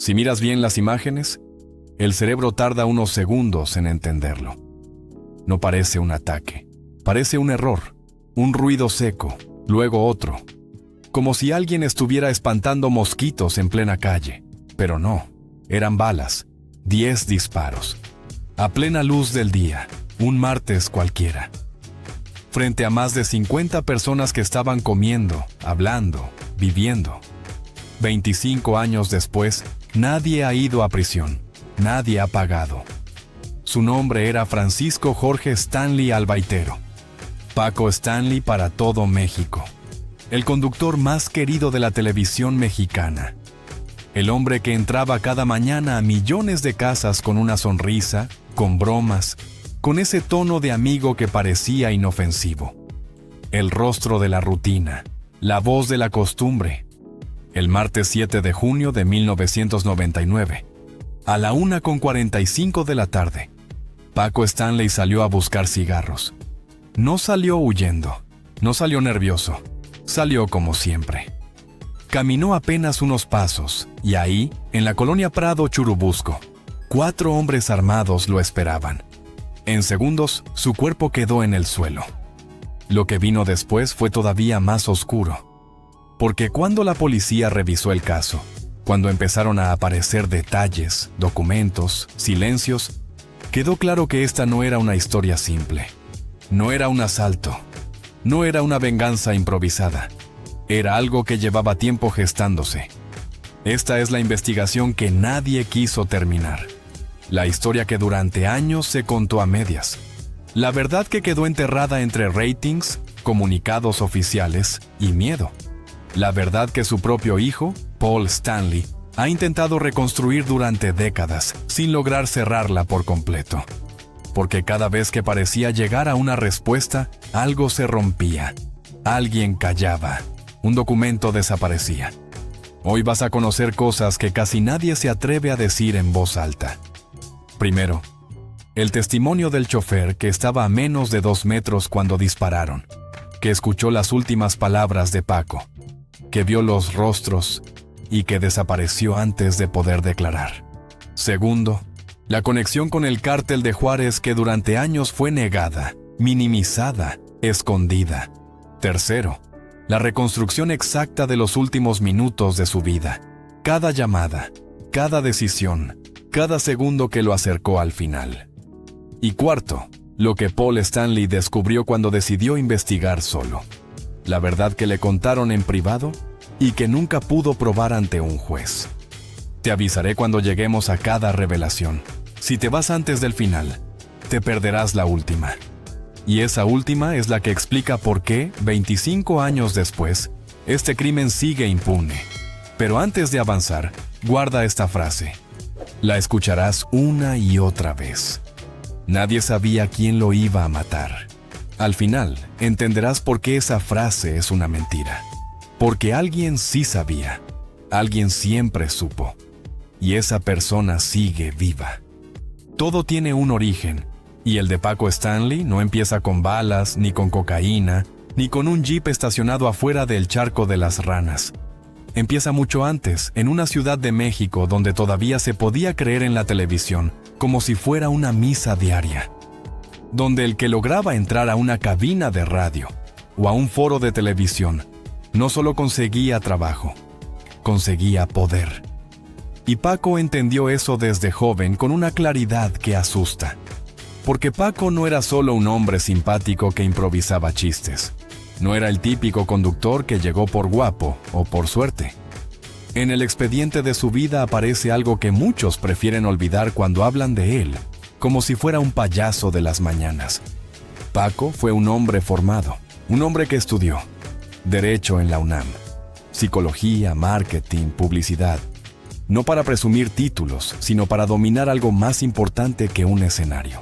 Si miras bien las imágenes, el cerebro tarda unos segundos en entenderlo. No parece un ataque, parece un error, un ruido seco, luego otro, como si alguien estuviera espantando mosquitos en plena calle. Pero no, eran balas, 10 disparos, a plena luz del día, un martes cualquiera, frente a más de 50 personas que estaban comiendo, hablando, viviendo. 25 años después, nadie ha ido a prisión, nadie ha pagado. Su nombre era Francisco Jorge Stanley Albaitero, Paco Stanley para todo México, el conductor más querido de la televisión mexicana, el hombre que entraba cada mañana a millones de casas con una sonrisa, con bromas, con ese tono de amigo que parecía inofensivo, el rostro de la rutina, la voz de la costumbre. El martes 7 de junio de 1999, a la 1:45 de la tarde, Paco Stanley salió a buscar cigarros. No salió huyendo, no salió nervioso, salió como siempre. Caminó apenas unos pasos, y ahí, en la colonia Prado Churubusco, 4 hombres armados lo esperaban. En segundos, su cuerpo quedó en el suelo. Lo que vino después fue todavía más oscuro. Porque cuando la policía revisó el caso, cuando empezaron a aparecer detalles, documentos, silencios, quedó claro que esta no era una historia simple. No era un asalto. No era una venganza improvisada. Era algo que llevaba tiempo gestándose. Esta es la investigación que nadie quiso terminar. La historia que durante años se contó a medias. La verdad que quedó enterrada entre ratings, comunicados oficiales y miedo. La verdad que su propio hijo, Paul Stanley, ha intentado reconstruir durante décadas, sin lograr cerrarla por completo. Porque cada vez que parecía llegar a una respuesta, algo se rompía. Alguien callaba. Un documento desaparecía. Hoy vas a conocer cosas que casi nadie se atreve a decir en voz alta. Primero, el testimonio del chofer que estaba a menos de 2 metros cuando dispararon, que escuchó las últimas palabras de Paco, que vio los rostros y que desapareció antes de poder declarar. Segundo, la conexión con el cártel de Juárez que durante años fue negada, minimizada, escondida. Tercero, la reconstrucción exacta de los últimos minutos de su vida. Cada llamada, cada decisión, cada segundo que lo acercó al final. Y cuarto, lo que Paul Stanley descubrió cuando decidió investigar solo. La verdad que le contaron en privado y que nunca pudo probar ante un juez. Te avisaré cuando lleguemos a cada revelación. Si te vas antes del final, te perderás la última. Y esa última es la que explica por qué, 25 años después, este crimen sigue impune. Pero antes de avanzar, guarda esta frase. La escucharás una y otra vez. Nadie sabía quién lo iba a matar. Al final, entenderás por qué esa frase es una mentira. Porque alguien sí sabía. Alguien siempre supo. Y esa persona sigue viva. Todo tiene un origen. Y el de Paco Stanley no empieza con balas, ni con cocaína, ni con un jeep estacionado afuera del Charco de las Ranas. Empieza mucho antes, en una ciudad de México donde todavía se podía creer en la televisión, como si fuera una misa diaria. Donde el que lograba entrar a una cabina de radio o a un foro de televisión no solo conseguía trabajo, conseguía poder. Y Paco entendió eso desde joven con una claridad que asusta. Porque Paco no era solo un hombre simpático que improvisaba chistes. No era el típico conductor que llegó por guapo o por suerte. En el expediente de su vida aparece algo que muchos prefieren olvidar cuando hablan de él, como si fuera un payaso de las mañanas. Paco fue un hombre formado, un hombre que estudió Derecho en la UNAM, Psicología, Marketing, Publicidad. No para presumir títulos, sino para dominar algo más importante que un escenario.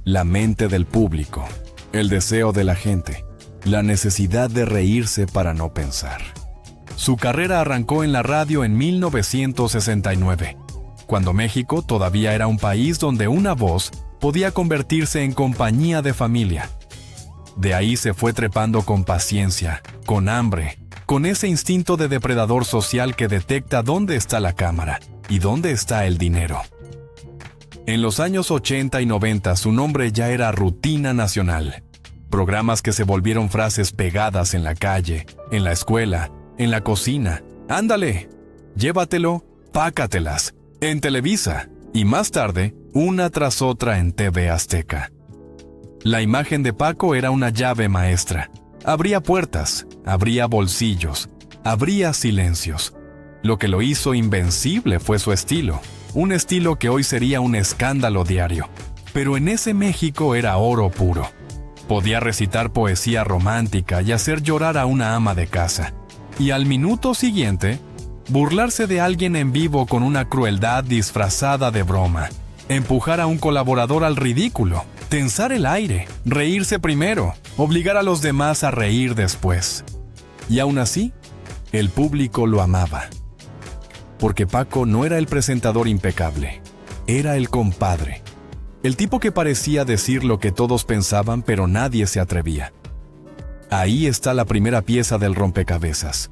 La mente del público, el deseo de la gente, la necesidad de reírse para no pensar. Su carrera arrancó en la radio en 1969, cuando México todavía era un país donde una voz podía convertirse en compañía de familia. De ahí se fue trepando con paciencia, con hambre, con ese instinto de depredador social que detecta dónde está la cámara, ¿Y dónde está el dinero? En los años 80 y 90 su nombre ya era rutina nacional. Programas que se volvieron frases pegadas en la calle, en la escuela, en la cocina. ¡Ándale! Llévatelo, pácatelas, en Televisa. Y más tarde, una tras otra en TV Azteca. La imagen de Paco era una llave maestra. Abría puertas, abría bolsillos, abría silencios. Lo que lo hizo invencible fue su estilo. Un estilo que hoy sería un escándalo diario. Pero en ese México era oro puro. Podía recitar poesía romántica y hacer llorar a una ama de casa. Y al minuto siguiente, burlarse de alguien en vivo con una crueldad disfrazada de broma. Empujar a un colaborador al ridículo. Tensar el aire. Reírse primero. Obligar a los demás a reír después. Y aún así, el público lo amaba. Porque Paco no era el presentador impecable. Era el compadre. El tipo que parecía decir lo que todos pensaban, pero nadie se atrevía. Ahí está la primera pieza del rompecabezas.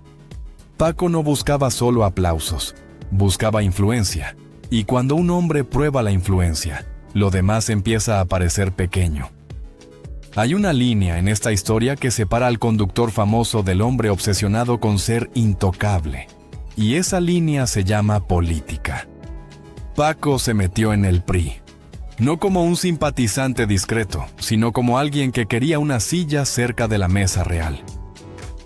Paco no buscaba solo aplausos, buscaba influencia. Y cuando un hombre prueba la influencia, lo demás empieza a parecer pequeño. Hay una línea en esta historia que separa al conductor famoso del hombre obsesionado con ser intocable. Y esa línea se llama política. Paco se metió en el PRI. No como un simpatizante discreto, sino como alguien que quería una silla cerca de la mesa real.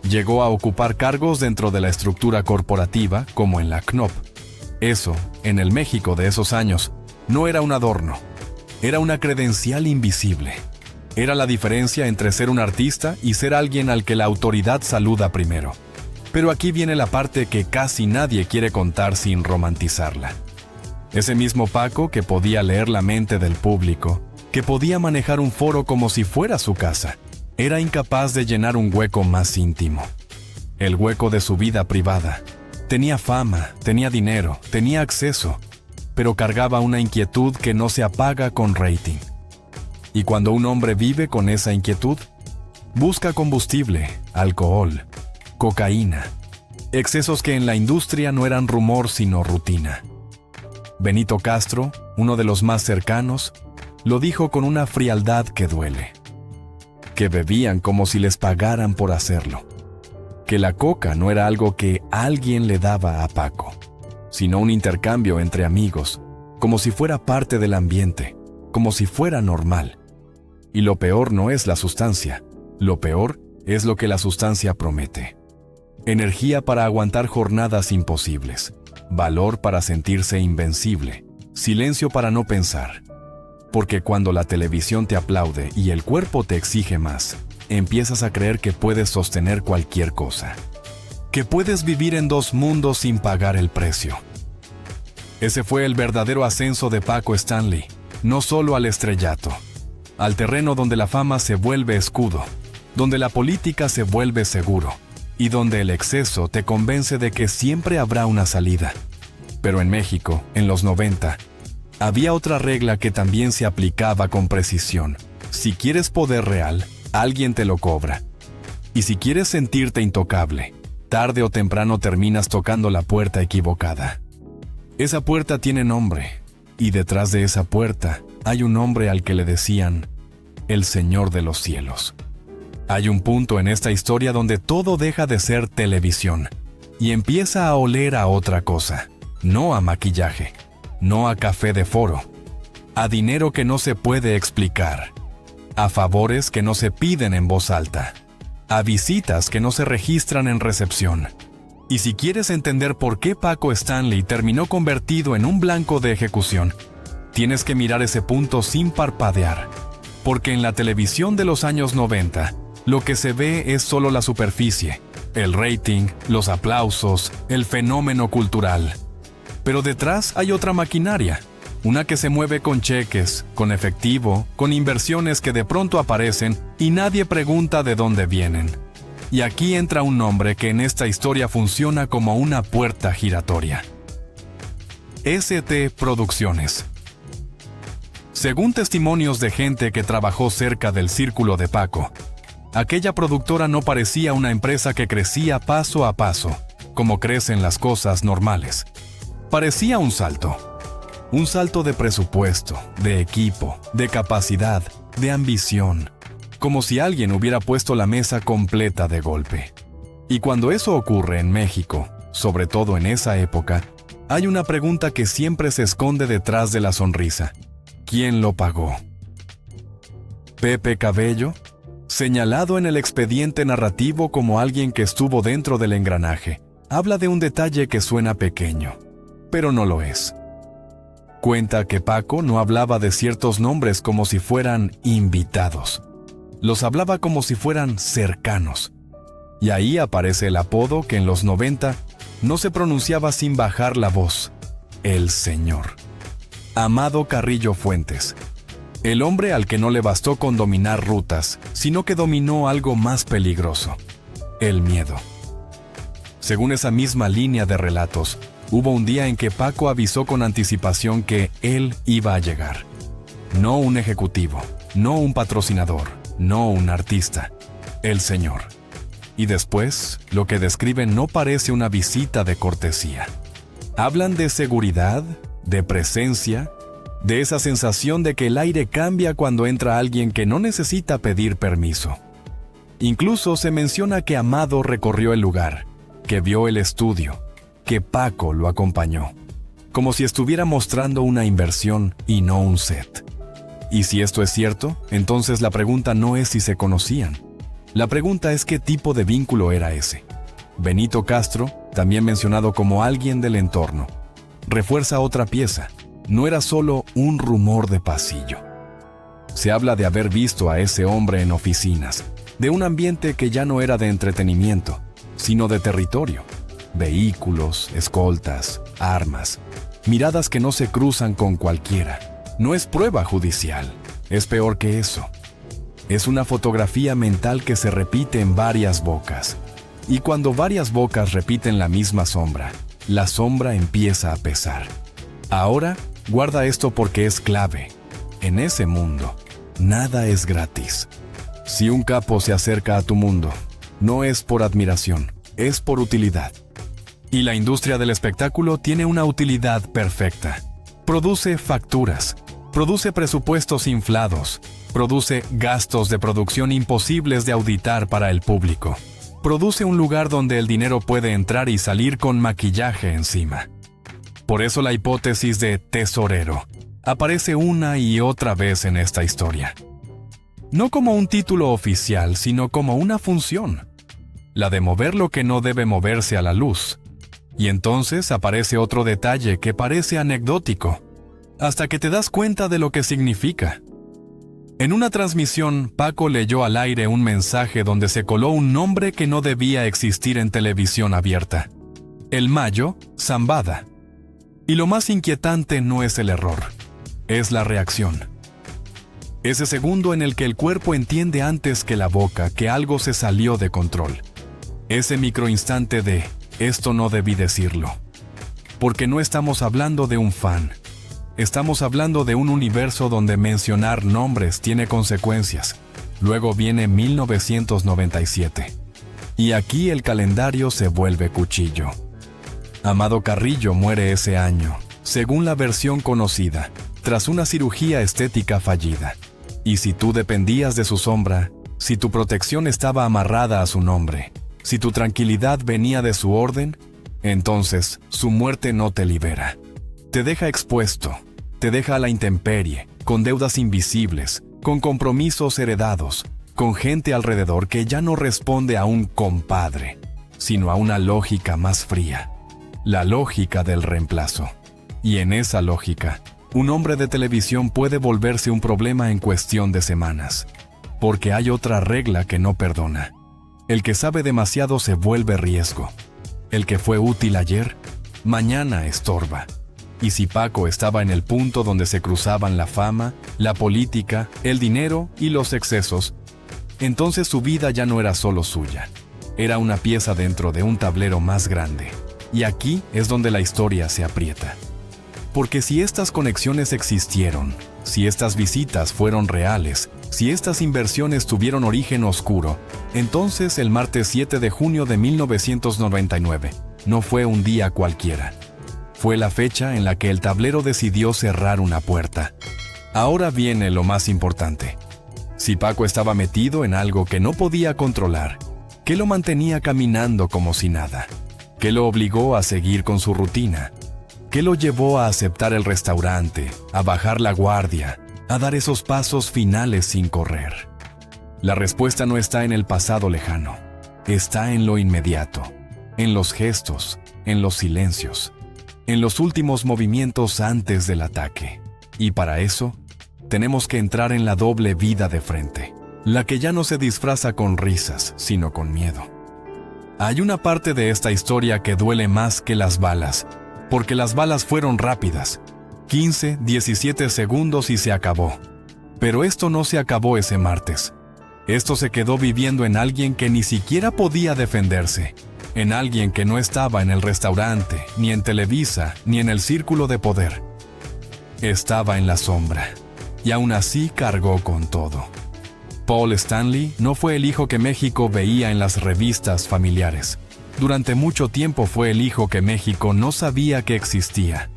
Llegó a ocupar cargos dentro de la estructura corporativa, como en la CNOP. Eso, en el México de esos años, no era un adorno. Era una credencial invisible. Era la diferencia entre ser un artista y ser alguien al que la autoridad saluda primero. Pero aquí viene la parte que casi nadie quiere contar sin romantizarla. Ese mismo Paco que podía leer la mente del público, que podía manejar un foro como si fuera su casa, era incapaz de llenar un hueco más íntimo. El hueco de su vida privada. Tenía fama, tenía dinero, tenía acceso, pero cargaba una inquietud que no se apaga con rating. Y cuando un hombre vive con esa inquietud, busca combustible, alcohol, cocaína, excesos que en la industria no eran rumor sino rutina. Benito Castro, uno de los más cercanos, lo dijo con una frialdad que duele. Que bebían como si les pagaran por hacerlo. Que la coca no era algo que alguien le daba a Paco, sino un intercambio entre amigos, como si fuera parte del ambiente, como si fuera normal. Y lo peor no es la sustancia, lo peor es lo que la sustancia promete. Energía para aguantar jornadas imposibles, valor para sentirse invencible, silencio para no pensar. Porque cuando la televisión te aplaude y el cuerpo te exige más, empiezas a creer que puedes sostener cualquier cosa. Que puedes vivir en dos mundos sin pagar el precio. Ese fue el verdadero ascenso de Paco Stanley, no solo al estrellato, al terreno donde la fama se vuelve escudo, donde la política se vuelve seguro, y donde el exceso te convence de que siempre habrá una salida. Pero en México, en los 90, había otra regla que también se aplicaba con precisión. Si quieres poder real, alguien te lo cobra. Y si quieres sentirte intocable, tarde o temprano terminas tocando la puerta equivocada. Esa puerta tiene nombre, y detrás de esa puerta hay un hombre al que le decían el Señor de los Cielos. Hay un punto en esta historia donde todo deja de ser televisión y empieza a oler a otra cosa, no a maquillaje, no a café de foro, a dinero que no se puede explicar, a favores que no se piden en voz alta, a visitas que no se registran en recepción. Y si quieres entender por qué Paco Stanley terminó convertido en un blanco de ejecución, tienes que mirar ese punto sin parpadear, porque en la televisión de los años 90, lo que se ve es solo la superficie, el rating, los aplausos, el fenómeno cultural. Pero detrás hay otra maquinaria, una que se mueve con cheques, con efectivo, con inversiones que de pronto aparecen y nadie pregunta de dónde vienen. Y aquí entra un nombre que en esta historia funciona como una puerta giratoria. ST Producciones. Según testimonios de gente que trabajó cerca del círculo de Paco, aquella productora no parecía una empresa que crecía paso a paso, como crecen las cosas normales. Parecía un salto de presupuesto, de equipo, de capacidad, de ambición, como si alguien hubiera puesto la mesa completa de golpe. Y cuando eso ocurre en México, sobre todo en esa época, hay una pregunta que siempre se esconde detrás de la sonrisa. ¿Quién lo pagó? Pepe Cabello, señalado en el expediente narrativo como alguien que estuvo dentro del engranaje, habla de un detalle que suena pequeño, pero no lo es. Cuenta que Paco no hablaba de ciertos nombres como si fueran invitados. Los hablaba como si fueran cercanos. Y ahí aparece el apodo que en los 90 no se pronunciaba sin bajar la voz: el Señor. Amado Carrillo Fuentes. El hombre al que no le bastó con dominar rutas, sino que dominó algo más peligroso: el miedo. Según esa misma línea de relatos, hubo un día en que Paco avisó con anticipación que él iba a llegar. No un ejecutivo, no un patrocinador, no un artista, el Señor. Y después, lo que describen no parece una visita de cortesía. Hablan de seguridad, de presencia, de esa sensación de que el aire cambia cuando entra alguien que no necesita pedir permiso. Incluso se menciona que Amado recorrió el lugar, que vio el estudio, que Paco lo acompañó, como si estuviera mostrando una inversión y no un set. Y si esto es cierto, entonces la pregunta no es si se conocían. La pregunta es qué tipo de vínculo era ese. Benito Castro, también mencionado como alguien del entorno, refuerza otra pieza. No era solo un rumor de pasillo. Se habla de haber visto a ese hombre en oficinas, de un ambiente que ya no era de entretenimiento, sino de territorio. Vehículos, escoltas, armas, miradas que no se cruzan con cualquiera. No es prueba judicial, es peor que eso. Es una fotografía mental que se repite en varias bocas. Y cuando varias bocas repiten la misma sombra, la sombra empieza a pesar. Ahora, guarda esto porque es clave. En ese mundo, nada es gratis. Si un capo se acerca a tu mundo, no es por admiración, es por utilidad. Y la industria del espectáculo tiene una utilidad perfecta. Produce facturas, produce presupuestos inflados, produce gastos de producción imposibles de auditar para el público. Produce un lugar donde el dinero puede entrar y salir con maquillaje encima. Por eso la hipótesis de tesorero aparece una y otra vez en esta historia. No como un título oficial, sino como una función. La de mover lo que no debe moverse a la luz. Y entonces aparece otro detalle que parece anecdótico, hasta que te das cuenta de lo que significa. En una transmisión, Paco leyó al aire un mensaje donde se coló un nombre que no debía existir en televisión abierta: El Mayo Zambada. Y lo más inquietante no es el error, es la reacción. Ese segundo en el que el cuerpo entiende antes que la boca que algo se salió de control. Ese microinstante de esto no debí decirlo. Porque no estamos hablando de un fan. Estamos hablando de un universo donde mencionar nombres tiene consecuencias. Luego viene 1997. Y aquí el calendario se vuelve cuchillo. Amado Carrillo muere ese año, según la versión conocida, tras una cirugía estética fallida. Y si tú dependías de su sombra, si tu protección estaba amarrada a su nombre, si tu tranquilidad venía de su orden, entonces su muerte no te libera. Te deja expuesto, te deja a la intemperie, con deudas invisibles, con compromisos heredados, con gente alrededor que ya no responde a un compadre, sino a una lógica más fría, la lógica del reemplazo. Y en esa lógica, un hombre de televisión puede volverse un problema en cuestión de semanas, porque hay otra regla que no perdona. El que sabe demasiado se vuelve riesgo. El que fue útil ayer, mañana estorba. Y si Paco estaba en el punto donde se cruzaban la fama, la política, el dinero y los excesos, entonces su vida ya no era solo suya. Era una pieza dentro de un tablero más grande. Y aquí es donde la historia se aprieta. Porque si estas conexiones existieron, si estas visitas fueron reales, si estas inversiones tuvieron origen oscuro, entonces el martes 7 de junio de 1999 no fue un día cualquiera. Fue la fecha en la que el tablero decidió cerrar una puerta. Ahora viene lo más importante. Si Paco estaba metido en algo que no podía controlar, ¿qué lo mantenía caminando como si nada? ¿Qué lo obligó a seguir con su rutina? ¿Qué lo llevó a aceptar el restaurante, a bajar la guardia, a dar esos pasos finales sin correr? La respuesta no está en el pasado lejano, está en lo inmediato, en los gestos, en los silencios, en los últimos movimientos antes del ataque. Y para eso, tenemos que entrar en la doble vida de frente, la que ya no se disfraza con risas, sino con miedo. Hay una parte de esta historia que duele más que las balas, porque las balas fueron rápidas, 15, 17 segundos y se acabó. Pero esto no se acabó ese martes. Esto se quedó viviendo en alguien que ni siquiera podía defenderse, en alguien que no estaba en el restaurante, ni en Televisa, ni en el círculo de poder. Estaba en la sombra, y aún así cargó con todo. Paul Stanley no fue el hijo que México veía en las revistas familiares. Durante mucho tiempo fue el hijo que México no sabía que existía.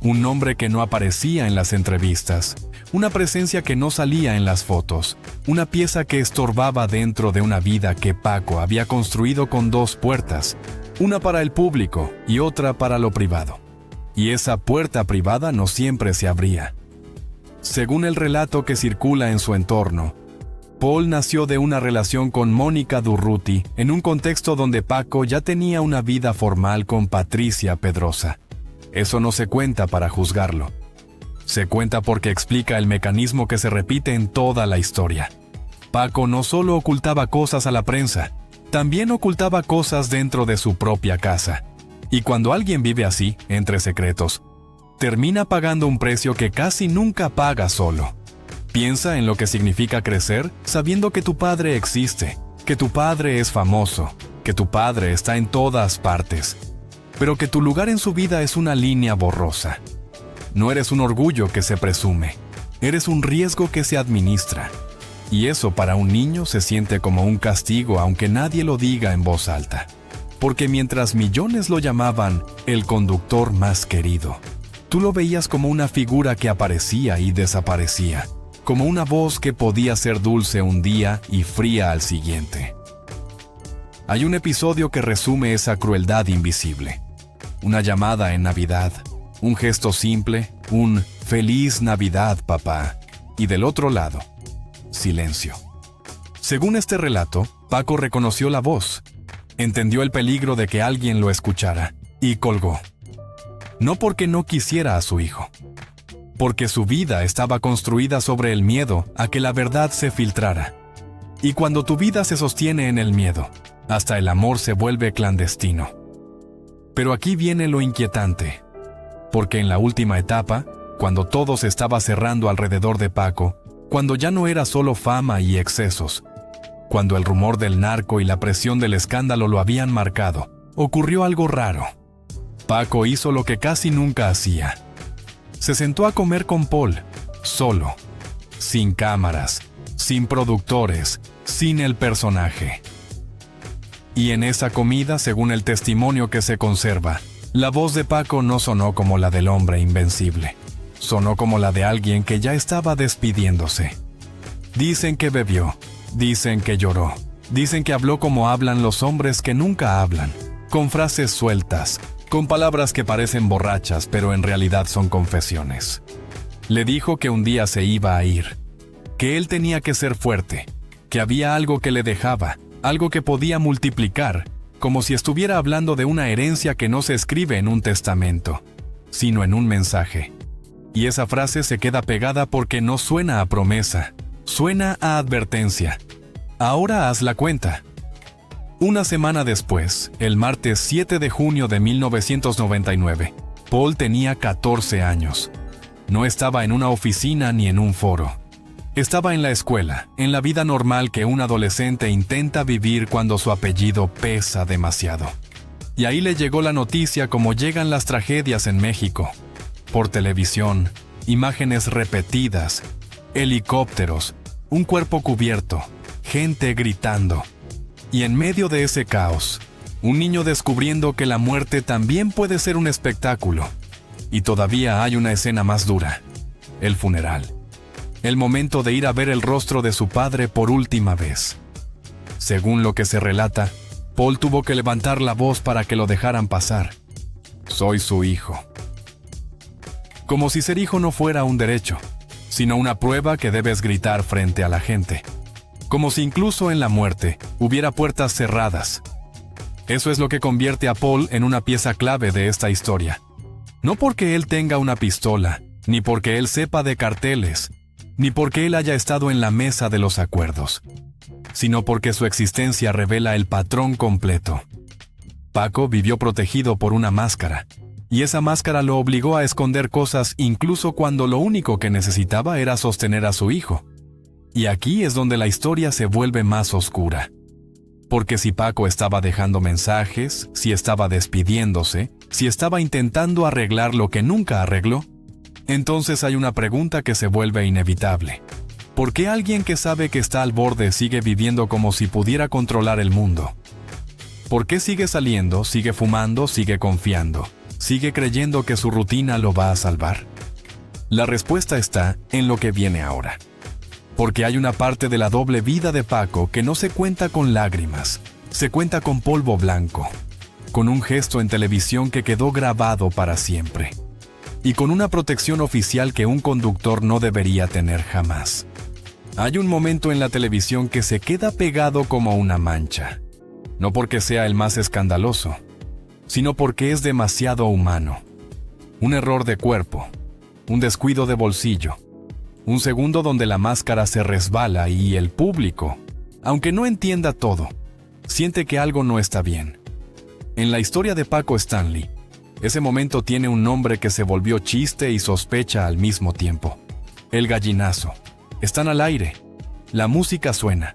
Un nombre que no aparecía en las entrevistas, una presencia que no salía en las fotos, una pieza que estorbaba dentro de una vida que Paco había construido con dos puertas, una para el público y otra para lo privado. Y esa puerta privada no siempre se abría. Según el relato que circula en su entorno, Paul nació de una relación con Mónica Durruti en un contexto donde Paco ya tenía una vida formal con Patricia Pedrosa. Eso no se cuenta para juzgarlo. Se cuenta porque explica el mecanismo que se repite en toda la historia. Paco no solo ocultaba cosas a la prensa, también ocultaba cosas dentro de su propia casa. Y cuando alguien vive así, entre secretos, termina pagando un precio que casi nunca paga solo. Piensa en lo que significa crecer sabiendo que tu padre existe, que tu padre es famoso, que tu padre está en todas partes, pero que tu lugar en su vida es una línea borrosa. No eres un orgullo que se presume, eres un riesgo que se administra. Y eso para un niño se siente como un castigo aunque nadie lo diga en voz alta. Porque mientras millones lo llamaban el conductor más querido, tú lo veías como una figura que aparecía y desaparecía, como una voz que podía ser dulce un día y fría al siguiente. Hay un episodio que resume esa crueldad invisible. Una llamada en Navidad, un gesto simple, un «Feliz Navidad, papá», y del otro lado, silencio. Según este relato, Paco reconoció la voz, entendió el peligro de que alguien lo escuchara y colgó. No porque no quisiera a su hijo, porque su vida estaba construida sobre el miedo a que la verdad se filtrara. Y cuando tu vida se sostiene en el miedo, hasta el amor se vuelve clandestino. Pero aquí viene lo inquietante, porque en la última etapa, cuando todo se estaba cerrando alrededor de Paco, cuando ya no era solo fama y excesos, cuando el rumor del narco y la presión del escándalo lo habían marcado, ocurrió algo raro. Paco hizo lo que casi nunca hacía. Se sentó a comer con Paul, solo, sin cámaras, sin productores, sin el personaje. Y en esa comida, según el testimonio que se conserva, la voz de Paco no sonó como la del hombre invencible. Sonó como la de alguien que ya estaba despidiéndose. Dicen que bebió, dicen que lloró, dicen que habló como hablan los hombres que nunca hablan, con frases sueltas, con palabras que parecen borrachas, pero en realidad son confesiones. Le dijo que un día se iba a ir, que él tenía que ser fuerte, que había algo que le dejaba, algo que podía multiplicar, como si estuviera hablando de una herencia que no se escribe en un testamento, sino en un mensaje. Y esa frase se queda pegada porque no suena a promesa, suena a advertencia. Ahora haz la cuenta. Una semana después, el martes 7 de junio de 1999, Paul tenía 14 años. No estaba en una oficina ni en un foro. Estaba en la escuela, en la vida normal que un adolescente intenta vivir cuando su apellido pesa demasiado. Y ahí le llegó la noticia como llegan las tragedias en México. Por televisión, imágenes repetidas, helicópteros, un cuerpo cubierto, gente gritando. Y en medio de ese caos, un niño descubriendo que la muerte también puede ser un espectáculo, Y todavía hay una escena más dura: el funeral. El momento de ir a ver el rostro de su padre por última vez. Según lo que se relata, Paul tuvo que levantar la voz para que lo dejaran pasar. Soy su hijo. Como si ser hijo no fuera un derecho, sino una prueba que debes gritar frente a la gente. Como si incluso en la muerte hubiera puertas cerradas. Eso es lo que convierte a Paul en una pieza clave de esta historia. No porque él tenga una pistola, ni porque él sepa de carteles, ni porque él haya estado en la mesa de los acuerdos, sino porque su existencia revela el patrón completo. Paco vivió protegido por una máscara, y esa máscara lo obligó a esconder cosas incluso cuando lo único que necesitaba era sostener a su hijo. Y aquí es donde la historia se vuelve más oscura. Porque si Paco estaba dejando mensajes, si estaba despidiéndose, si estaba intentando arreglar lo que nunca arregló, entonces hay una pregunta que se vuelve inevitable. ¿Por qué alguien que sabe que está al borde sigue viviendo como si pudiera controlar el mundo? ¿Por qué sigue saliendo, sigue fumando, sigue confiando, sigue creyendo que su rutina lo va a salvar? La respuesta está en lo que viene ahora. Porque hay una parte de la doble vida de Paco que no se cuenta con lágrimas, se cuenta con polvo blanco, con un gesto en televisión que quedó grabado para siempre, y con una protección oficial que un conductor no debería tener jamás. Hay un momento en la televisión que se queda pegado como una mancha, no porque sea el más escandaloso, sino porque es demasiado humano. Un error de cuerpo, un descuido de bolsillo, un segundo donde la máscara se resbala y el público, aunque no entienda todo, siente que algo no está bien. En la historia de Paco Stanley, ese momento tiene un nombre que se volvió chiste y sospecha al mismo tiempo. El gallinazo. Están al aire. La música suena.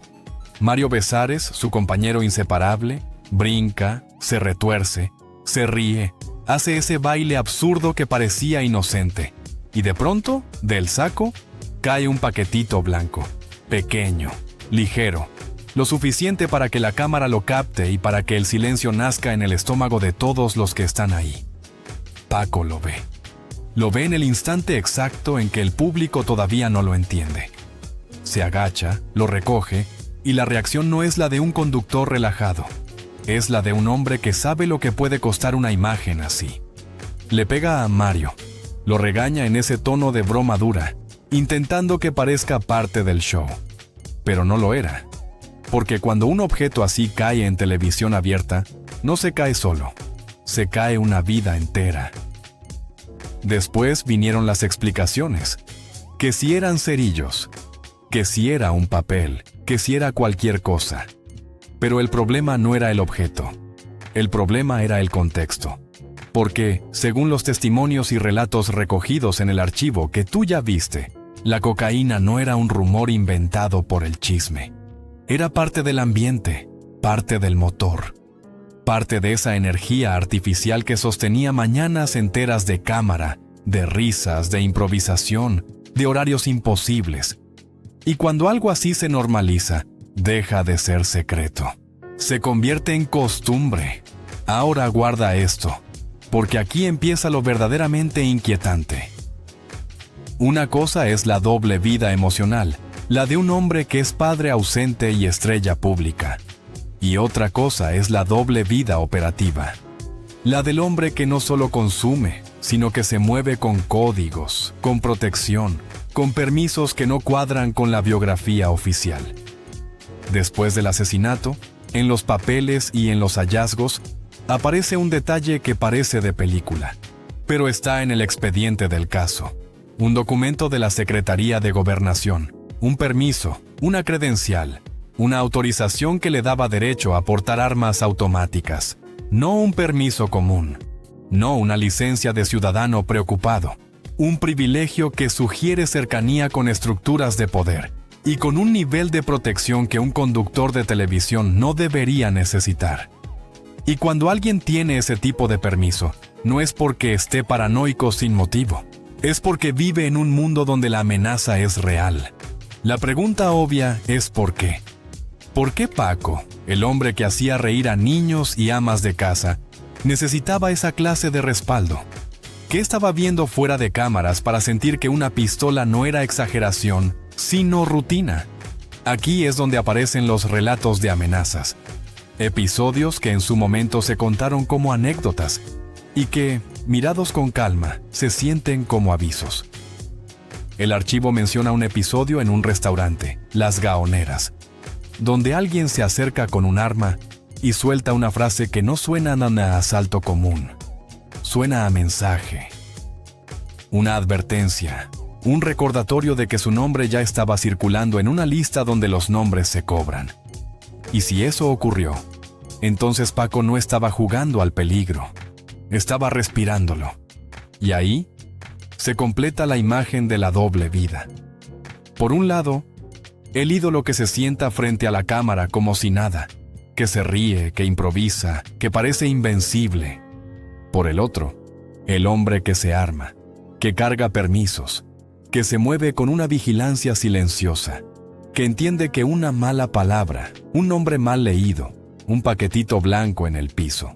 Mario Besares, su compañero inseparable, brinca, se retuerce, se ríe, hace ese baile absurdo que parecía inocente. Y de pronto, del saco, cae un paquetito blanco, pequeño, ligero, lo suficiente para que la cámara lo capte y para que el silencio nazca en el estómago de todos los que están ahí. Paco lo ve. Lo ve en el instante exacto en que el público todavía no lo entiende. Se agacha, lo recoge, y la reacción no es la de un conductor relajado. Es la de un hombre que sabe lo que puede costar una imagen así. Le pega a Mario. Lo regaña en ese tono de broma dura, intentando que parezca parte del show. Pero no lo era. Porque cuando un objeto así cae en televisión abierta, no se cae solo. Se cae una vida entera. Después vinieron las explicaciones. Que si eran cerillos, que si era un papel, que si era cualquier cosa. Pero el problema no era el objeto. El problema era el contexto. Porque, según los testimonios y relatos recogidos en el archivo que tú ya viste, la cocaína no era un rumor inventado por el chisme. Era parte del ambiente, parte del motor, parte de esa energía artificial que sostenía mañanas enteras de cámara, de risas, de improvisación, de horarios imposibles. Y cuando algo así se normaliza, deja de ser secreto. Se convierte en costumbre. Ahora guarda esto, porque aquí empieza lo verdaderamente inquietante. Una cosa es la doble vida emocional, la de un hombre que es padre ausente y estrella pública. Y otra cosa es la doble vida operativa, la del hombre que no solo consume, sino que se mueve con códigos, con protección, con permisos que no cuadran con la biografía oficial. Después del asesinato, en los papeles y en los hallazgos, aparece un detalle que parece de película, pero está en el expediente del caso. Un documento de la Secretaría de Gobernación, un permiso, una credencial, una autorización que le daba derecho a portar armas automáticas, no un permiso común, no una licencia de ciudadano preocupado, un privilegio que sugiere cercanía con estructuras de poder y con un nivel de protección que un conductor de televisión no debería necesitar. Y cuando alguien tiene ese tipo de permiso, no es porque esté paranoico sin motivo. Es porque vive en un mundo donde la amenaza es real. La pregunta obvia es ¿por qué? ¿Por qué Paco, el hombre que hacía reír a niños y amas de casa, necesitaba esa clase de respaldo? ¿Qué estaba viendo fuera de cámaras para sentir que una pistola no era exageración, sino rutina? Aquí es donde aparecen los relatos de amenazas. Episodios que en su momento se contaron como anécdotas y que, mirados con calma, se sienten como avisos. El archivo menciona un episodio en un restaurante, Las Gaoneras, donde alguien se acerca con un arma y suelta una frase que no suena a asalto común. Suena a mensaje. Una advertencia, un recordatorio de que su nombre ya estaba circulando en una lista donde los nombres se cobran. Y si eso ocurrió, entonces Paco no estaba jugando al peligro, estaba respirándolo. Y ahí se completa la imagen de la doble vida. Por un lado, el ídolo que se sienta frente a la cámara como si nada, que se ríe, que improvisa, que parece invencible. Por el otro, el hombre que se arma, que carga permisos, que se mueve con una vigilancia silenciosa, que entiende que una mala palabra, un nombre mal leído, un paquetito blanco en el piso,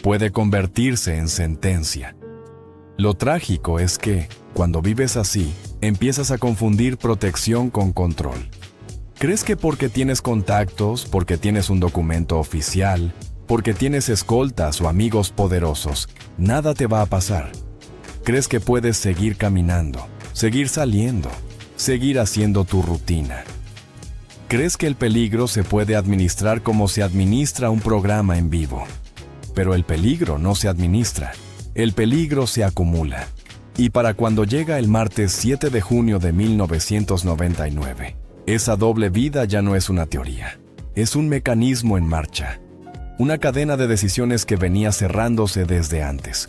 puede convertirse en sentencia. Lo trágico es que, cuando vives así, empiezas a confundir protección con control. ¿Crees que porque tienes contactos, porque tienes un documento oficial, porque tienes escoltas o amigos poderosos, nada te va a pasar? ¿Crees que puedes seguir caminando, seguir saliendo, seguir haciendo tu rutina? ¿Crees que el peligro se puede administrar como se administra un programa en vivo? Pero el peligro no se administra, el peligro se acumula. Y para cuando llega el martes 7 de junio de 1999, esa doble vida ya no es una teoría, es un mecanismo en marcha, una cadena de decisiones que venía cerrándose desde antes.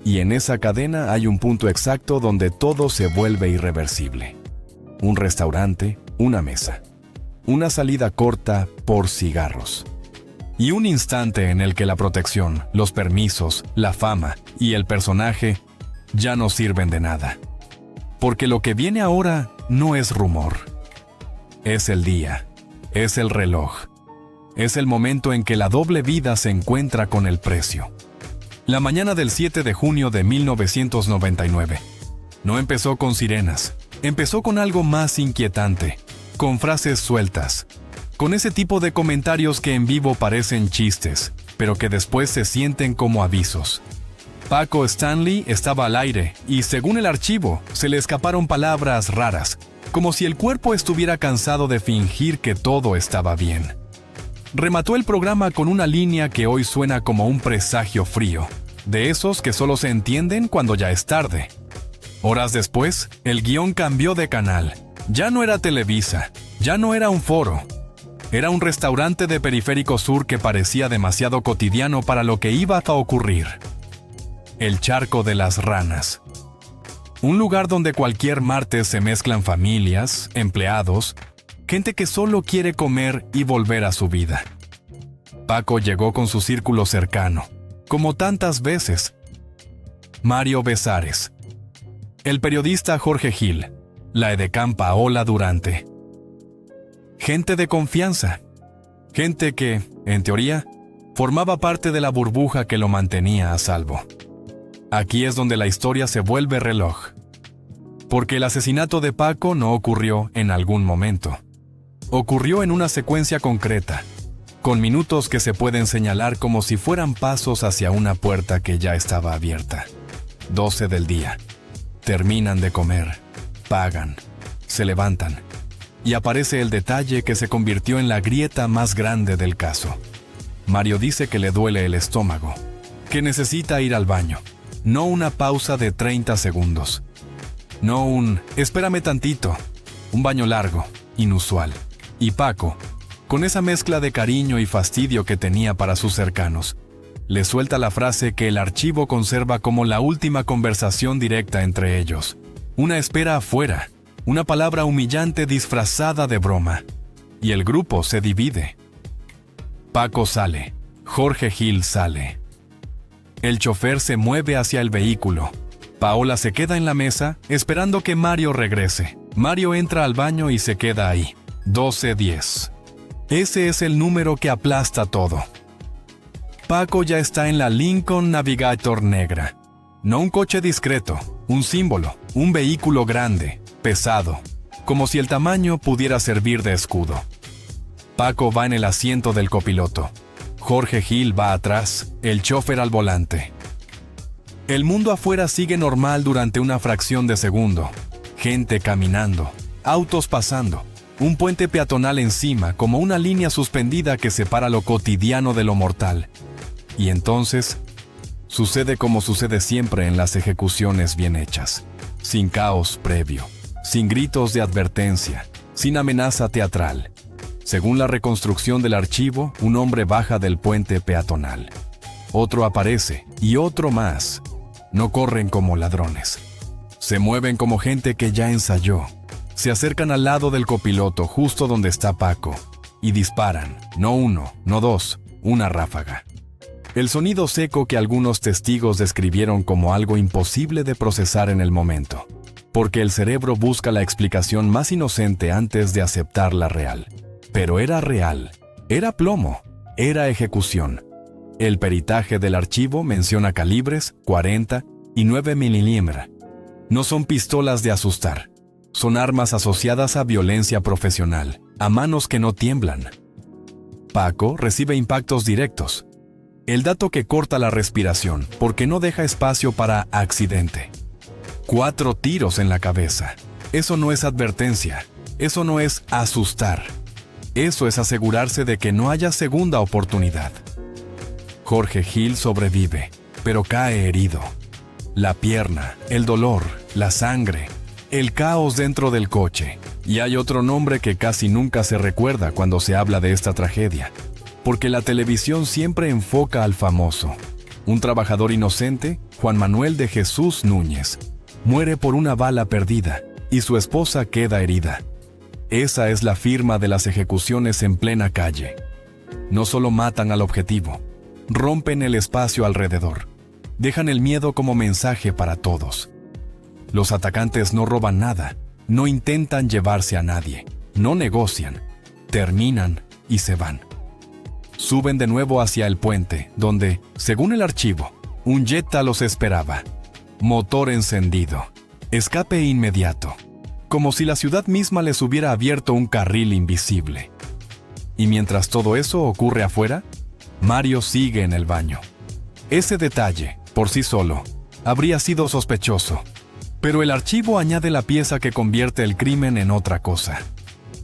Y en esa cadena hay un punto exacto donde todo se vuelve irreversible. Un restaurante, una mesa. Una salida corta por cigarros. Y un instante en el que la protección, los permisos, la fama y el personaje ya no sirven de nada. Porque lo que viene ahora no es rumor. Es el día, es el reloj. Es el momento en que la doble vida se encuentra con el precio. La mañana del 7 de junio de 1999. No empezó con sirenas, empezó con algo más inquietante, con frases sueltas, con ese tipo de comentarios que en vivo parecen chistes, pero que después se sienten como avisos. Paco Stanley estaba al aire y, según el archivo, se le escaparon palabras raras, como si el cuerpo estuviera cansado de fingir que todo estaba bien. Remató el programa con una línea que hoy suena como un presagio frío, de esos que solo se entienden cuando ya es tarde. Horas después, el guión cambió de canal. Ya no era Televisa, ya no era un foro. Era un restaurante de Periférico Sur que parecía demasiado cotidiano para lo que iba a ocurrir. El Charco de las Ranas. Un lugar donde cualquier martes se mezclan familias, empleados, gente que solo quiere comer y volver a su vida. Paco llegó con su círculo cercano, como tantas veces. Mario Besares, el periodista Jorge Gil, la edecán Paola Durante. Gente de confianza, gente que, en teoría, formaba parte de la burbuja que lo mantenía a salvo. Aquí es donde la historia se vuelve reloj, porque el asesinato de Paco no ocurrió en algún momento. Ocurrió en una secuencia concreta, con minutos que se pueden señalar como si fueran pasos hacia una puerta que ya estaba abierta. 12 del día. Terminan de comer, pagan, se levantan, y aparece el detalle que se convirtió en la grieta más grande del caso. Mario dice que le duele el estómago, que necesita ir al baño, no una pausa de 30 segundos. No un «espérame tantito», un baño largo, inusual. Y Paco, con esa mezcla de cariño y fastidio que tenía para sus cercanos, le suelta la frase que el archivo conserva como la última conversación directa entre ellos. Una espera afuera, una palabra humillante disfrazada de broma. Y el grupo se divide. Paco sale, Jorge Gil sale. El chofer se mueve hacia el vehículo. Paola se queda en la mesa, esperando que Mario regrese. Mario entra al baño y se queda ahí. 12:10. Ese es el número que aplasta todo. Paco ya está en la Lincoln Navigator negra. No un coche discreto, un símbolo, un vehículo grande, pesado, como si el tamaño pudiera servir de escudo. Paco va en el asiento del copiloto. Jorge Gil va atrás, el chofer al volante. El mundo afuera sigue normal durante una fracción de segundo. Gente caminando, autos pasando, un puente peatonal encima como una línea suspendida que separa lo cotidiano de lo mortal. Y entonces, sucede como sucede siempre en las ejecuciones bien hechas, sin caos previo, sin gritos de advertencia, sin amenaza teatral. Según la reconstrucción del archivo, un hombre baja del puente peatonal. Otro aparece, y otro más. No corren como ladrones. Se mueven como gente que ya ensayó. Se acercan al lado del copiloto, justo donde está Paco, y disparan, no uno, no dos, una ráfaga. El sonido seco que algunos testigos describieron como algo imposible de procesar en el momento, porque el cerebro busca la explicación más inocente antes de aceptar la real. Pero era real, era plomo, era ejecución. El peritaje del archivo menciona calibres 40 y 9 milímetros. No son pistolas de asustar, son armas asociadas a violencia profesional, a manos que no tiemblan. Paco recibe impactos directos. El dato que corta la respiración porque no deja espacio para accidente. 4 tiros en la cabeza. Eso no es advertencia, eso no es asustar. Eso es asegurarse de que no haya segunda oportunidad. Jorge Gil sobrevive, pero cae herido. La pierna, el dolor, la sangre, el caos dentro del coche. Y hay otro nombre que casi nunca se recuerda cuando se habla de esta tragedia, porque la televisión siempre enfoca al famoso. Un trabajador inocente, Juan Manuel de Jesús Núñez, muere por una bala perdida y su esposa queda herida. Esa es la firma de las ejecuciones en plena calle. No solo matan al objetivo, rompen el espacio alrededor. Dejan el miedo como mensaje para todos. Los atacantes no roban nada, no intentan llevarse a nadie, no negocian, terminan y se van. Suben de nuevo hacia el puente, donde, según el archivo, un Jetta los esperaba. Motor encendido, escape inmediato, como si la ciudad misma les hubiera abierto un carril invisible. Y mientras todo eso ocurre afuera, Mario sigue en el baño. Ese detalle, por sí solo, habría sido sospechoso, pero el archivo añade la pieza que convierte el crimen en otra cosa.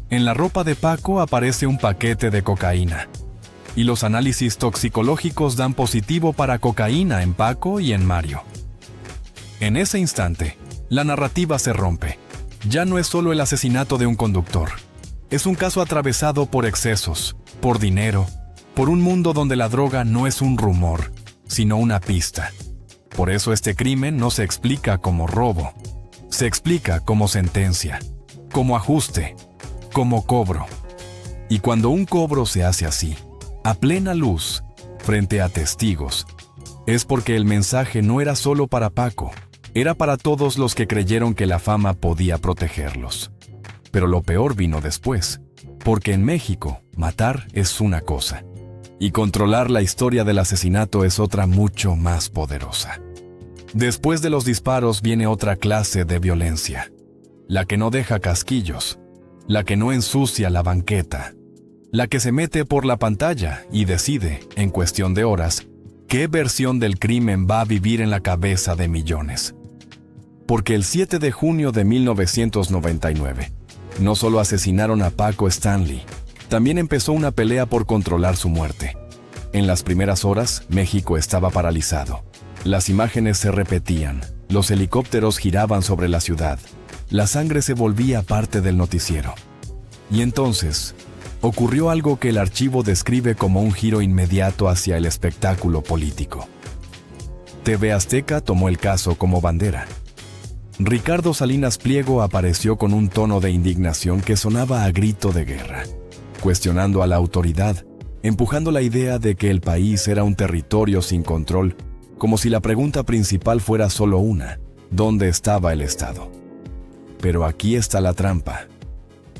En la ropa de Paco aparece un paquete de cocaína, y los análisis toxicológicos dan positivo para cocaína en Paco y en Mario. En ese instante, la narrativa se rompe. Ya no es solo el asesinato de un conductor. Es un caso atravesado por excesos, por dinero, por un mundo donde la droga no es un rumor, sino una pista. Por eso este crimen no se explica como robo. Se explica como sentencia, como ajuste, como cobro. Y cuando un cobro se hace así, a plena luz, frente a testigos, es porque el mensaje no era solo para Paco, era para todos los que creyeron que la fama podía protegerlos. Pero lo peor vino después, porque en México, matar es una cosa, y controlar la historia del asesinato es otra mucho más poderosa. Después de los disparos viene otra clase de violencia, la que no deja casquillos, la que no ensucia la banqueta, la que se mete por la pantalla y decide, en cuestión de horas, qué versión del crimen va a vivir en la cabeza de millones. Porque el 7 de junio de 1999, no solo asesinaron a Paco Stanley, también empezó una pelea por controlar su muerte. En las primeras horas, México estaba paralizado. Las imágenes se repetían, los helicópteros giraban sobre la ciudad, la sangre se volvía parte del noticiero. Y entonces, ocurrió algo que el archivo describe como un giro inmediato hacia el espectáculo político. TV Azteca tomó el caso como bandera. Ricardo Salinas Pliego apareció con un tono de indignación que sonaba a grito de guerra, cuestionando a la autoridad, empujando la idea de que el país era un territorio sin control, como si la pregunta principal fuera solo una: ¿dónde estaba el Estado? Pero aquí está la trampa.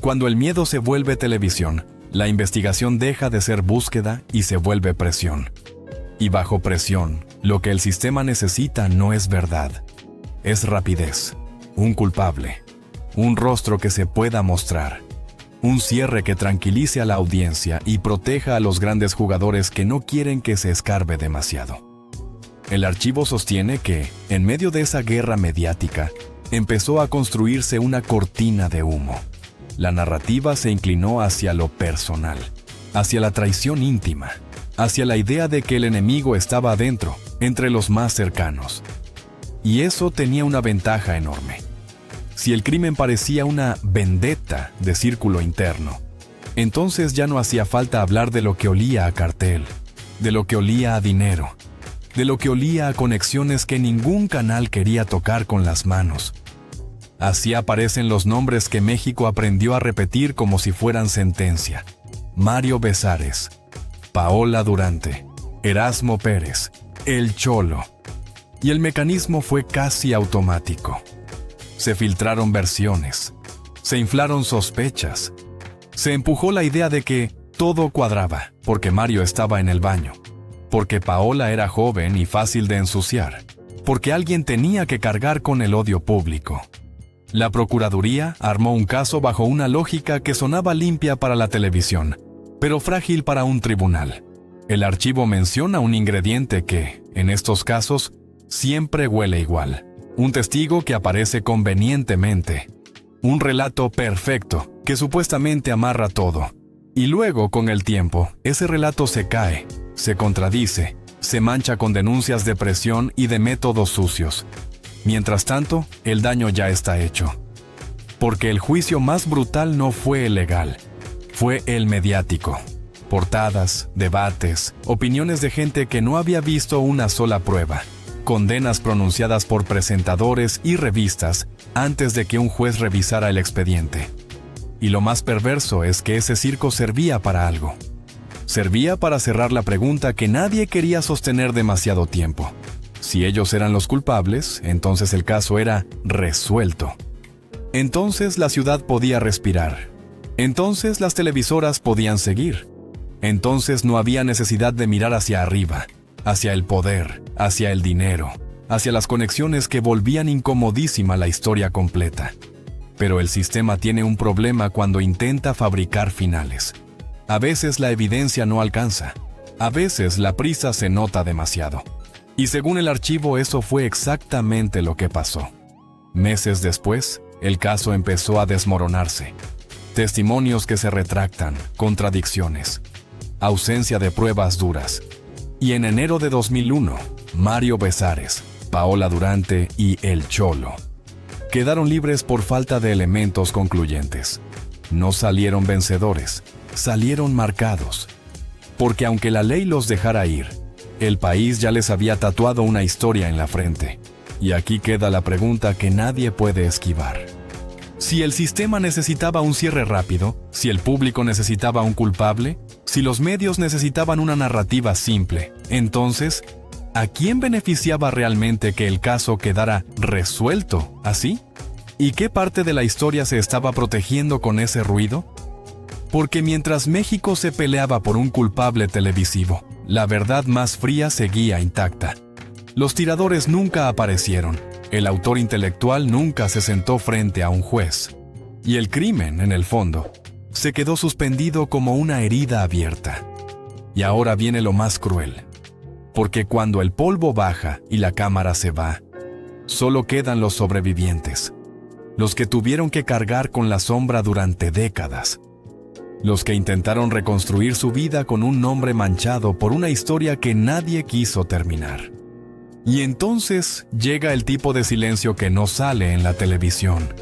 Cuando el miedo se vuelve televisión, la investigación deja de ser búsqueda y se vuelve presión. Y bajo presión, lo que el sistema necesita no es verdad, es rapidez, un culpable, un rostro que se pueda mostrar, un cierre que tranquilice a la audiencia y proteja a los grandes jugadores que no quieren que se escarbe demasiado. El archivo sostiene que, en medio de esa guerra mediática, empezó a construirse una cortina de humo. La narrativa se inclinó hacia lo personal, hacia la traición íntima, hacia la idea de que el enemigo estaba adentro, entre los más cercanos. Y eso tenía una ventaja enorme. Si el crimen parecía una vendetta de círculo interno, entonces ya no hacía falta hablar de lo que olía a cartel, de lo que olía a dinero, de lo que olía a conexiones que ningún canal quería tocar con las manos. Así aparecen los nombres que México aprendió a repetir como si fueran sentencia: Mario Besares, Paola Durante, Erasmo Pérez, El Cholo. Y el mecanismo fue casi automático. Se filtraron versiones, se inflaron sospechas, se empujó la idea de que todo cuadraba porque Mario estaba en el baño, porque Paola era joven y fácil de ensuciar, porque alguien tenía que cargar con el odio público. La Procuraduría armó un caso bajo una lógica que sonaba limpia para la televisión, pero frágil para un tribunal. El archivo menciona un ingrediente que, en estos casos, siempre huele igual. Un testigo que aparece convenientemente. Un relato perfecto que supuestamente amarra todo. Y luego, con el tiempo, ese relato se cae, se contradice, se mancha con denuncias de presión y de métodos sucios. Mientras tanto, el daño ya está hecho. Porque el juicio más brutal no fue el legal, fue el mediático. Portadas, debates, opiniones de gente que no había visto una sola prueba. Condenas pronunciadas por presentadores y revistas antes de que un juez revisara el expediente. Y lo más perverso es que ese circo servía para algo. Servía para cerrar la pregunta que nadie quería sostener demasiado tiempo. Si ellos eran los culpables, entonces el caso era resuelto. Entonces la ciudad podía respirar. Entonces las televisoras podían seguir. Entonces no había necesidad de mirar hacia arriba, hacia el poder, hacia el dinero, hacia las conexiones que volvían incomodísima la historia completa. Pero el sistema tiene un problema cuando intenta fabricar finales. A veces la evidencia no alcanza. A veces la prisa se nota demasiado. Y según el archivo, eso fue exactamente lo que pasó. Meses después, el caso empezó a desmoronarse. Testimonios que se retractan, contradicciones, ausencia de pruebas duras. Y en enero de 2001, Mario Besares, Paola Durante y El Cholo quedaron libres por falta de elementos concluyentes. No salieron vencedores, salieron marcados. Porque aunque la ley los dejara ir, el país ya les había tatuado una historia en la frente. Y aquí queda la pregunta que nadie puede esquivar. Si el sistema necesitaba un cierre rápido, si el público necesitaba un culpable, si los medios necesitaban una narrativa simple, entonces, ¿a quién beneficiaba realmente que el caso quedara resuelto así? ¿Y qué parte de la historia se estaba protegiendo con ese ruido? Porque mientras México se peleaba por un culpable televisivo, la verdad más fría seguía intacta. Los tiradores nunca aparecieron, el autor intelectual nunca se sentó frente a un juez. Y el crimen, en el fondo, se quedó suspendido como una herida abierta. Y ahora viene lo más cruel. Porque cuando el polvo baja y la cámara se va, solo quedan los sobrevivientes. Los que tuvieron que cargar con la sombra durante décadas. Los que intentaron reconstruir su vida con un nombre manchado por una historia que nadie quiso terminar. Y entonces llega el tipo de silencio que no sale en la televisión.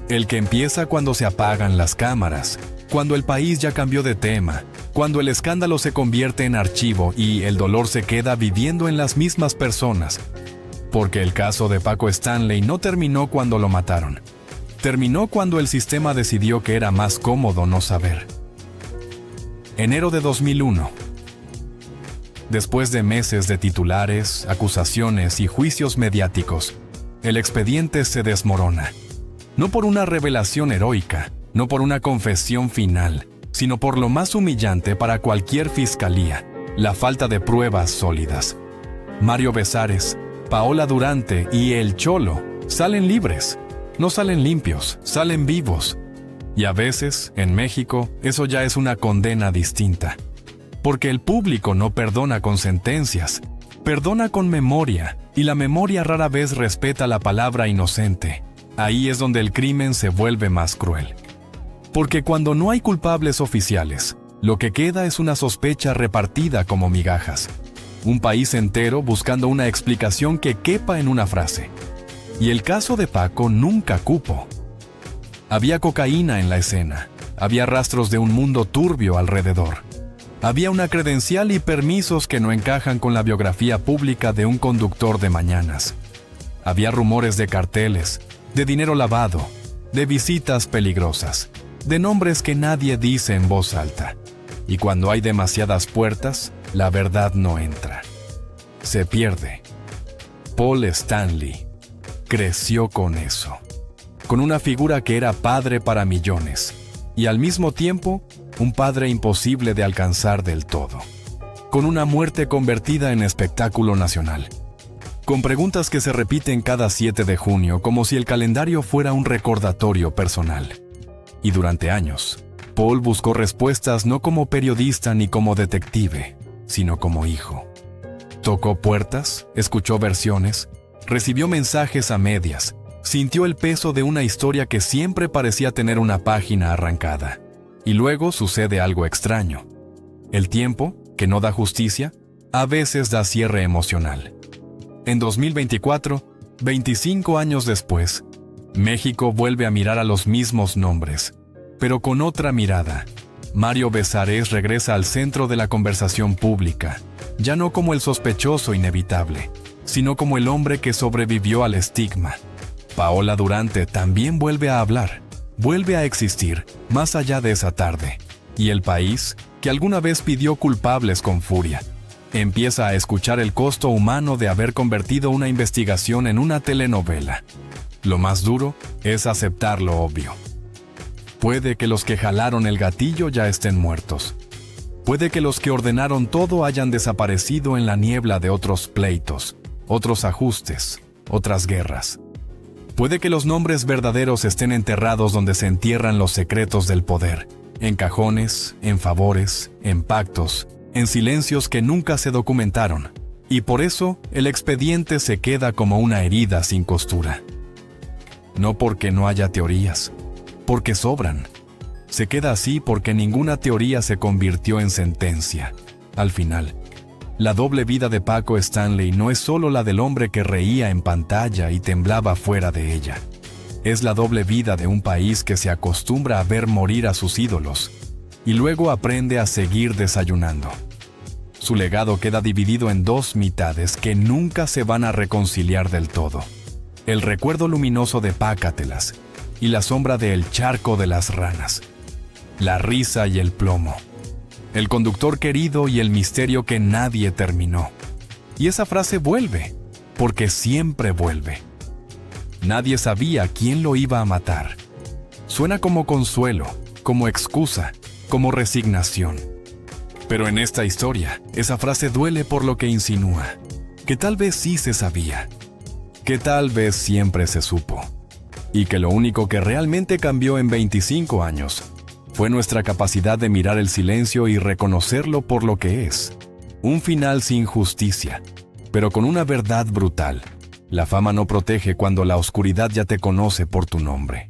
El que empieza cuando se apagan las cámaras, cuando el país ya cambió de tema, cuando el escándalo se convierte en archivo y el dolor se queda viviendo en las mismas personas. Porque el caso de Paco Stanley no terminó cuando lo mataron. Terminó cuando el sistema decidió que era más cómodo no saber. Enero de 2001. Después de meses de titulares, acusaciones y juicios mediáticos, el expediente se desmorona. No por una revelación heroica, no por una confesión final, sino por lo más humillante para cualquier fiscalía. la falta de pruebas sólidas. Mario Besares, Paola Durante y El Cholo salen libres. No salen limpios, salen vivos. Y a veces, en México, eso ya es una condena distinta. Porque el público no perdona con sentencias, perdona con memoria, y la memoria rara vez respeta la palabra inocente. Ahí es donde el crimen se vuelve más cruel. Porque cuando no hay culpables oficiales, lo que queda es una sospecha repartida como migajas. Un país entero buscando una explicación que quepa en una frase. Y el caso de Paco nunca cupo. Había cocaína en la escena, había rastros de un mundo turbio alrededor. Había una credencial y permisos que no encajan con la biografía pública de un conductor de mañanas. Había rumores de carteles, de dinero lavado, de visitas peligrosas, de nombres que nadie dice en voz alta. Y cuando hay demasiadas puertas, la verdad no entra. Se pierde. Paul Stanley creció con eso. Con una figura que era padre para millones. Y al mismo tiempo, un padre imposible de alcanzar del todo. Con una muerte convertida en espectáculo nacional. Con preguntas que se repiten cada 7 de junio como si el calendario fuera un recordatorio personal. Y durante años, Paul buscó respuestas no como periodista ni como detective, sino como hijo. Tocó puertas, escuchó versiones, recibió mensajes a medias, sintió el peso de una historia que siempre parecía tener una página arrancada. Y luego sucede algo extraño. El tiempo, que no da justicia, a veces da cierre emocional. En 2024, 25 años después, México vuelve a mirar a los mismos nombres, pero con otra mirada. Mario Besares regresa al centro de la conversación pública, ya no como el sospechoso inevitable, sino como el hombre que sobrevivió al estigma. Paola Durante también vuelve a hablar, vuelve a existir, más allá de esa tarde. Y el país, que alguna vez pidió culpables con furia, empieza a escuchar el costo humano de haber convertido una investigación en una telenovela. Lo más duro es aceptar lo obvio. Puede que los que jalaron el gatillo ya estén muertos. Puede que los que ordenaron todo hayan desaparecido en la niebla de otros pleitos, otros ajustes, otras guerras. Puede que los nombres verdaderos estén enterrados donde se entierran los secretos del poder, en cajones, en favores, en pactos, en silencios que nunca se documentaron. Y por eso el expediente se queda como una herida sin costura. No porque no haya teorías, porque sobran. Se queda así porque ninguna teoría se convirtió en sentencia. Al final, la doble vida de Paco Stanley no es solo la del hombre que reía en pantalla y temblaba fuera de ella. Es la doble vida de un país que se acostumbra a ver morir a sus ídolos y luego aprende a seguir desayunando. Su legado queda dividido en dos mitades que nunca se van a reconciliar del todo. El recuerdo luminoso de Pácatelas y la sombra de El charco de las ranas. La risa y el plomo. El conductor querido y el misterio que nadie terminó. Y esa frase vuelve, porque siempre vuelve. Nadie sabía quién lo iba a matar. Suena como consuelo, como excusa, como resignación. Pero en esta historia, esa frase duele por lo que insinúa. Que tal vez sí se sabía. Que tal vez siempre se supo. Y que lo único que realmente cambió en 25 años fue nuestra capacidad de mirar el silencio y reconocerlo por lo que es. Un final sin justicia, pero con una verdad brutal. La fama no protege cuando la oscuridad ya te conoce por tu nombre.